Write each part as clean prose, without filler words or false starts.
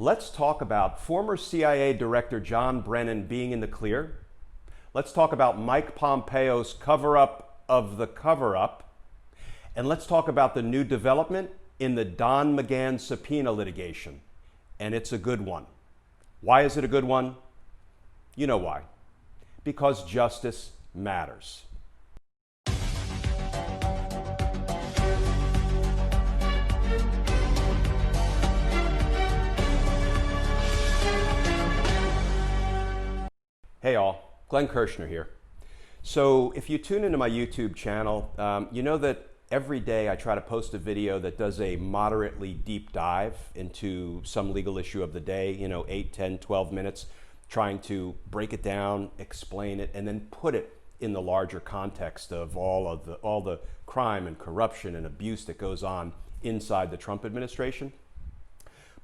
Let's talk about former CIA Director John Brennan being in the clear. Let's talk about Mike Pompeo's cover-up of the cover-up. And let's talk about the new development in the McGahn Subpoena litigation. And it's a good one. Why is it a good one? You know why. Because justice matters. Hey all, Glenn Kirshner here. So if you tune into my YouTube channel, you know that every day I try to post a video that does a moderately deep dive into some legal issue of the day, 8, 10, 12 minutes, trying to break it down, explain it, and then put it in the larger context of all the crime and corruption and abuse that goes on inside the Trump administration.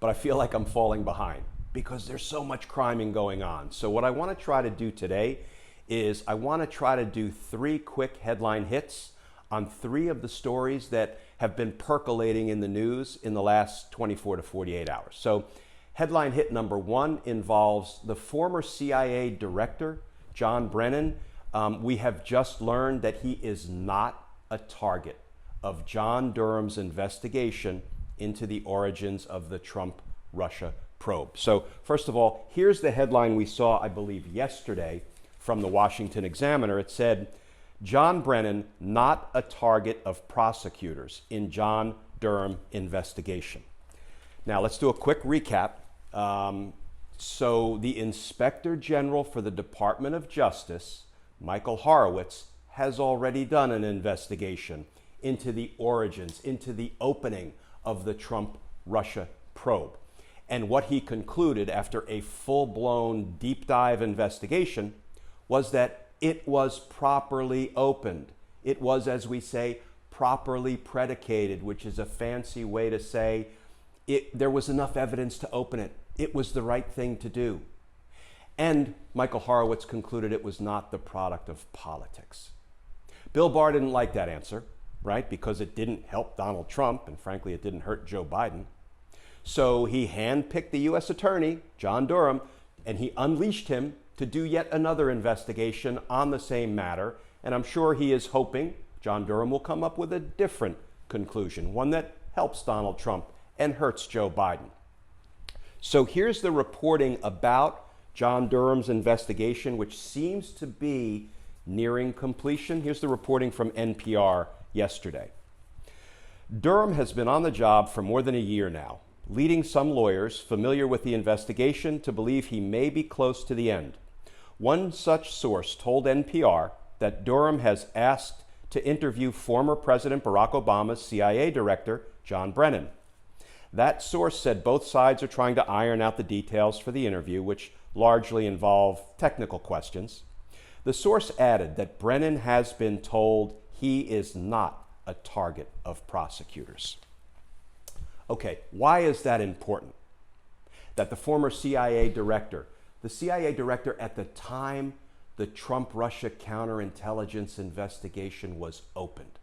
But I feel like I'm falling behind, because there's so much criming going on. So what I want to try to do today is I want to try to do 3 quick headline hits on 3 of the stories that have been percolating in the news in the last 24 to 48 hours. So headline hit number 1 involves the former CIA Director, John Brennan. We have just learned that he is not a target of John Durham's investigation into the origins of the Trump-Russia probe. So first of all, here's the headline we saw, I believe, yesterday from the Washington Examiner. It said, John Brennan not a target of prosecutors in John Durham investigation. Now let's do a quick recap. So the Inspector General for the Department of Justice, Michael Horowitz, has already done an investigation into the origins, into the opening of the Trump-Russia probe. And what he concluded after a full-blown deep dive investigation was that it was properly opened. It was, as we say, properly predicated, which is a fancy way to say there was enough evidence to open it. It was the right thing to do. And Michael Horowitz concluded it was not the product of politics. Bill Barr didn't like that answer, right? Because it didn't help Donald Trump, and frankly, it didn't hurt Joe Biden. So he handpicked the U.S. Attorney, John Durham, and he unleashed him to do yet another investigation on the same matter. And I'm sure he is hoping John Durham will come up with a different conclusion, one that helps Donald Trump and hurts Joe Biden. So here's the reporting about John Durham's investigation, which seems to be nearing completion. Here's the reporting from NPR yesterday. Durham has been on the job for more than a year now, leading some lawyers familiar with the investigation to believe he may be close to the end. One such source told NPR that Durham has asked to interview former President Barack Obama's CIA Director, John Brennan. That source said both sides are trying to iron out the details for the interview, which largely involve technical questions. The source added that Brennan has been told he is not a target of prosecutors. Okay, why is that important? That the former CIA director, the CIA director at the time the Trump-Russia counterintelligence investigation was opened,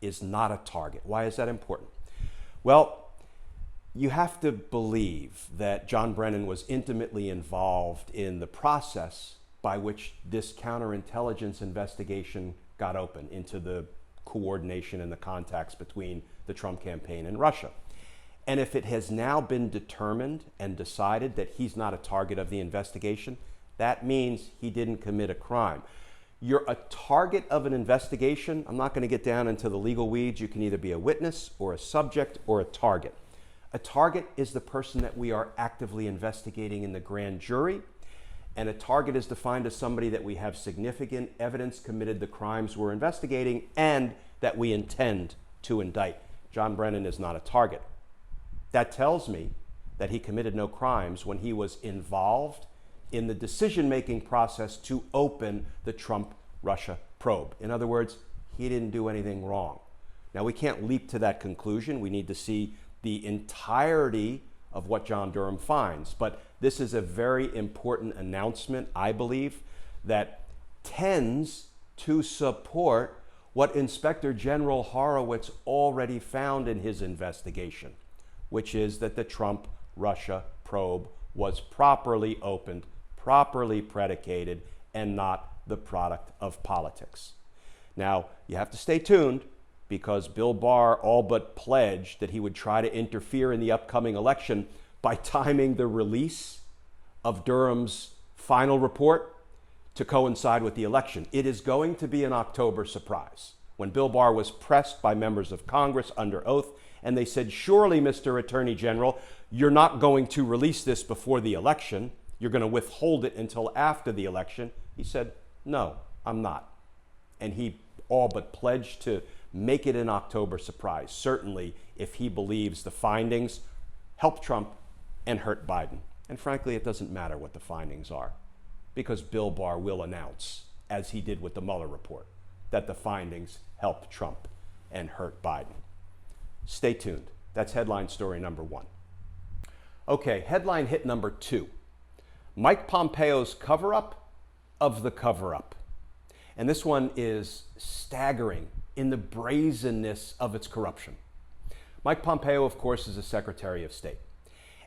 is not a target. Why is that important? Well, you have to believe that John Brennan was intimately involved in the process by which this counterintelligence investigation got open, into the coordination and the contacts between the Trump campaign and Russia. And if it has now been determined and decided that he's not a target of the investigation, that means he didn't commit a crime. You're a target of an investigation. I'm not going to get down into the legal weeds. You can either be a witness or a subject or a target. A target is the person that we are actively investigating in the grand jury. And a target is defined as somebody that we have significant evidence committed the crimes we're investigating and that we intend to indict. John Brennan is not a target. That tells me that he committed no crimes when he was involved in the decision-making process to open the Trump-Russia probe. In other words, he didn't do anything wrong. Now, we can't leap to that conclusion. We need to see the entirety of what John Durham finds. But this is a very important announcement, I believe, that tends to support what Inspector General Horowitz already found in his investigation, which is that the Trump Russia probe was properly opened, properly predicated, and not the product of politics. Now, you have to stay tuned because Bill Barr all but pledged that he would try to interfere in the upcoming election by timing the release of Durham's final report to coincide with the election. It is going to be an October surprise. When Bill Barr was pressed by members of Congress under oath, and they said, surely, Mr. Attorney General, you're not going to release this before the election. You're going to withhold it until after the election. He said, no, I'm not. And he all but pledged to make it an October surprise, certainly if he believes the findings help Trump and hurt Biden. And frankly, it doesn't matter what the findings are, because Bill Barr will announce, as he did with the Mueller report, that the findings help Trump and hurt Biden. Stay tuned. That's headline story number 1. Okay, headline hit number 2. Mike Pompeo's cover-up of the cover-up. And this one is staggering in the brazenness of its corruption. Mike Pompeo, of course, is the Secretary of State.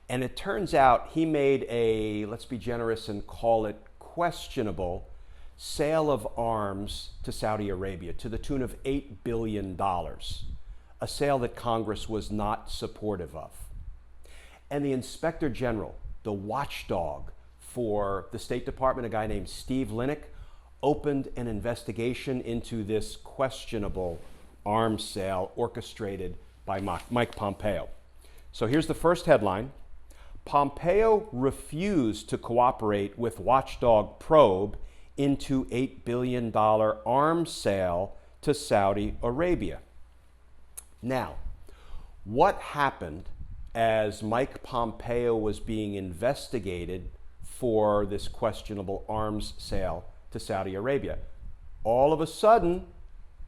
And it turns out he made a, let's be generous and call it questionable, sale of arms to Saudi Arabia to the tune of $8 billion, a sale that Congress was not supportive of. And the Inspector General, the watchdog for the State Department, a guy named Steve Linick, opened an investigation into this questionable arms sale orchestrated by Mike Pompeo. So here's the first headline. Pompeo refused to cooperate with watchdog probe into $8 billion arms sale to Saudi Arabia. Now, what happened as Mike Pompeo was being investigated for this questionable arms sale to Saudi Arabia? All of a sudden,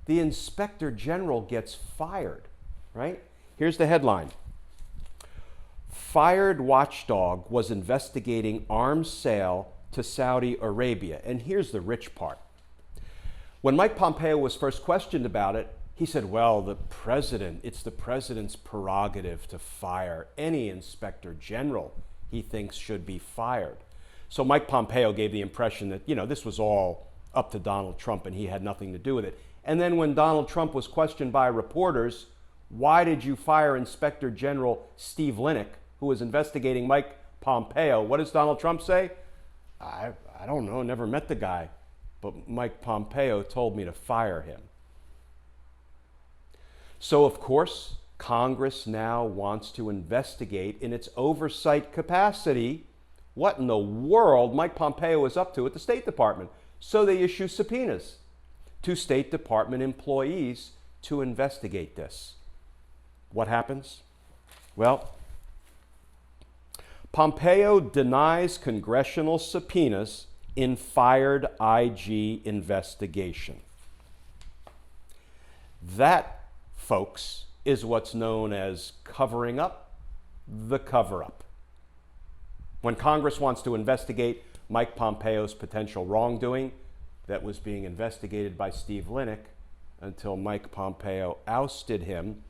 the Inspector General gets fired, right? Here's the headline. Fired watchdog was investigating arms sale to Saudi Arabia. And here's the rich part. When Mike Pompeo was first questioned about it, he said, well, it's the president's prerogative to fire any Inspector General he thinks should be fired. So Mike Pompeo gave the impression that, this was all up to Donald Trump and he had nothing to do with it. And then when Donald Trump was questioned by reporters, why did you fire Inspector General Steve Linick, who was investigating Mike Pompeo? What does Donald Trump say? I don't know, never met the guy, but Mike Pompeo told me to fire him. So, of course, Congress now wants to investigate in its oversight capacity what in the world Mike Pompeo is up to at the State Department. So they issue subpoenas to State Department employees to investigate this. What happens? Well, Pompeo denies congressional subpoenas in fired IG investigation. That, folks, is what's known as covering up the cover-up. When Congress wants to investigate Mike Pompeo's potential wrongdoing that was being investigated by Steve Linick until Mike Pompeo ousted him,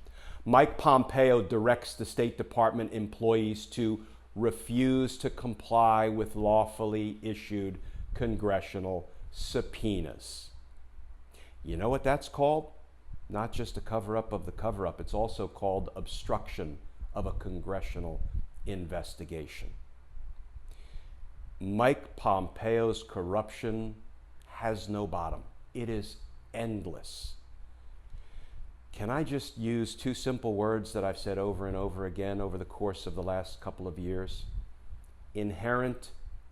Mike Pompeo directs the State Department employees to refuse to comply with lawfully issued congressional subpoenas. You know what that's called? Not just a cover-up of the cover-up, it's also called obstruction of a congressional investigation. Mike Pompeo's corruption has no bottom. It is endless. Can I just use two simple words that I've said over and over again over the course of the last couple of years? Inherent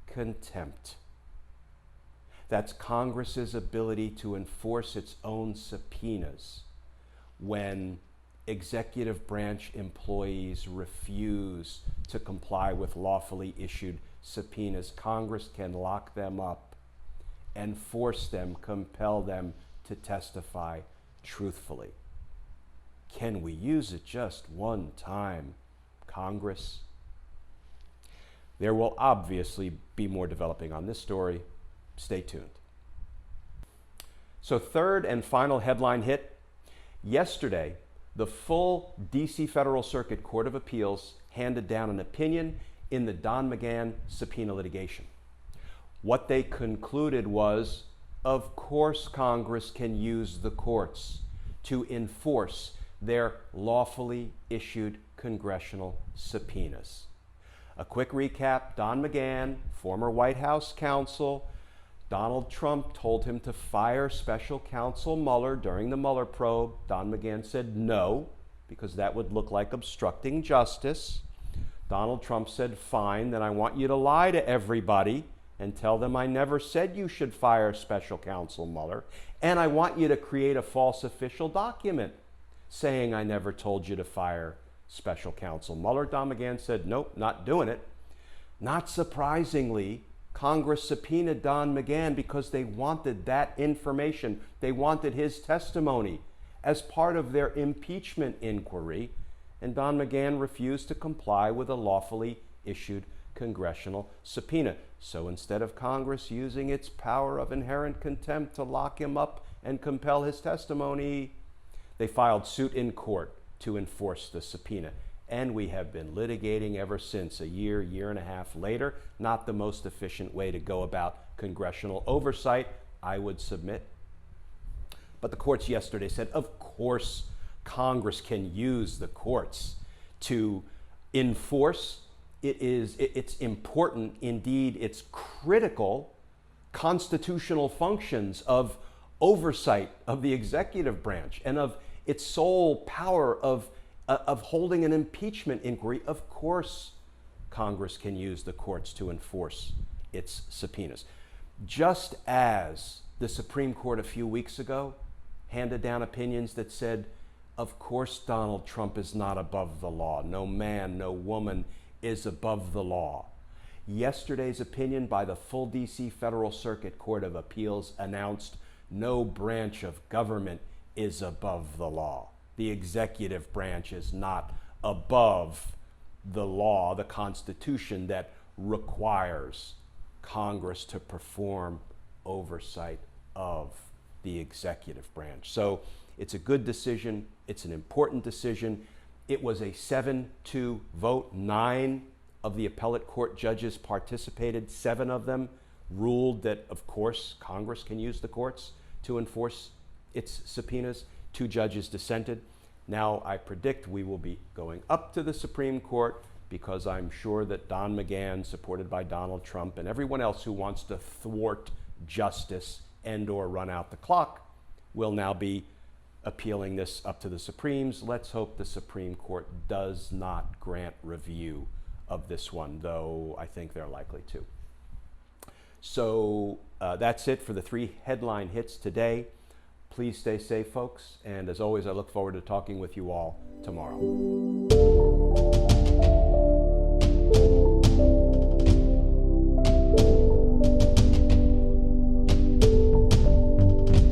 contempt. That's Congress's ability to enforce its own subpoenas when executive branch employees refuse to comply with lawfully issued subpoenas. Congress can lock them up and force them, compel them to testify truthfully. Can we use it just one time, Congress? There will obviously be more developing on this story. Stay tuned. So, third and final headline hit. Yesterday, the full D.C. Federal Circuit Court of Appeals handed down an opinion in the Don McGahn subpoena litigation. What they concluded was, of course Congress can use the courts to enforce their lawfully issued congressional subpoenas. A quick recap: Don McGahn, former White House counsel, Donald Trump told him to fire special counsel Mueller during the Mueller probe. Don McGahn said no, because that would look like obstructing justice. Donald Trump said, fine, then I want you to lie to everybody and tell them I never said you should fire special counsel Mueller, and I want you to create a false official document saying I never told you to fire special counsel Mueller. Don McGahn said, nope, not doing it. Not surprisingly, Congress subpoenaed Don McGahn because they wanted that information. They wanted his testimony as part of their impeachment inquiry, and Don McGahn refused to comply with a lawfully issued congressional subpoena. So instead of Congress using its power of inherent contempt to lock him up and compel his testimony, they filed suit in court to enforce the subpoena. And we have been litigating ever since, a year, year and a half later. Not the most efficient way to go about congressional oversight, I would submit. But the courts yesterday said, of course, Congress can use the courts to enforce. It's important, indeed, it's critical constitutional functions of oversight of the executive branch and of its sole power of holding an impeachment inquiry. Of course, Congress can use the courts to enforce its subpoenas. Just as the Supreme Court a few weeks ago handed down opinions that said, of course Donald Trump is not above the law. No man, no woman is above the law. Yesterday's opinion by the full DC Federal Circuit Court of Appeals announced no branch of government is above the law. The executive branch is not above the law, the Constitution that requires Congress to perform oversight of the executive branch. So it's a good decision. It's an important decision. It was a 7-2 vote. 9 of the appellate court judges participated. 7 of them ruled that, of course, Congress can use the courts to enforce its subpoenas. 2 judges dissented. Now I predict we will be going up to the Supreme Court, because I'm sure that Don McGahn, supported by Donald Trump, and everyone else who wants to thwart justice and or run out the clock will now be appealing this up to the Supremes. Let's hope the Supreme Court does not grant review of this one, though I think they're likely to. So that's it for the 3 headline hits today. Please stay safe, folks, and as always, I look forward to talking with you all tomorrow.